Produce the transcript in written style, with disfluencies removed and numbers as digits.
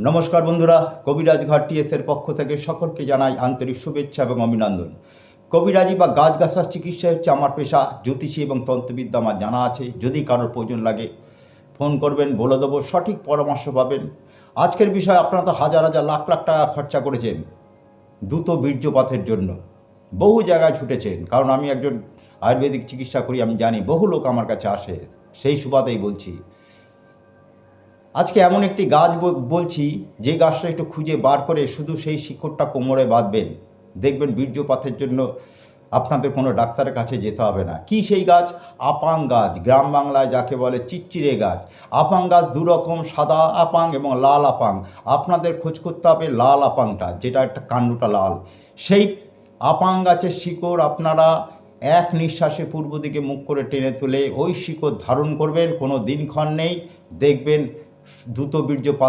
নমস্কার বন্ধুরা, কবিরাজ ঘাট টিএসের পক্ষ থেকে সকলকে জানাই আন্তরিক শুভেচ্ছা এবং অভিনন্দন। কবিরাজি বা গাছগাছার চিকিৎসা হচ্ছে আমার পেশা। জ্যোতিষী এবং তন্ত্রবিদ্যা আমার জানা আছে। যদি কারোর প্রয়োজন লাগে ফোন করবেন, বলে দেবো, সঠিক পরামর্শ পাবেন। আজকের বিষয়, আপনারা তো হাজার হাজার লাখ লাখ টাকা খরচা করেছেন দ্রুত বীর্যপাতের জন্য, বহু জায়গায় ছুটেছেন। কারণ আমি একজন আয়ুর্বেদিক চিকিৎসা করি, আমি জানি বহু লোক আমার কাছে আসে, সেই সুবাদেই বলছি। আজকে এমন একটি গাছ বলছি, যে গাছটা একটু খুঁজে বার করে শুধু সেই শিকড়টা কোমরে বাঁধবেন, দেখবেন বীর্যপাতের জন্য আপনাদের কোনো ডাক্তারের কাছে যেতে হবে না। কি সেই গাছ? আপাং গাছ। গ্রাম বাংলায় যাকে বলে চিচ্চিড়ে গাছ। আপাং গাছ দু রকম, সাদা আপাং এবং লাল আপাং। আপনাদের খোঁজ করতে হবে লাল আপাংটা, যেটা একটা কাণ্ডটা লাল। সেই আপাং গাছের শিকড় আপনারা এক নিঃশ্বাসে পূর্ব দিকে মুখ করে টেনে তুলে ওই শিকড় ধারণ করবেন, কোনো দিনক্ষণ নেই, দেখবেন দ্রুত বীর্যপাত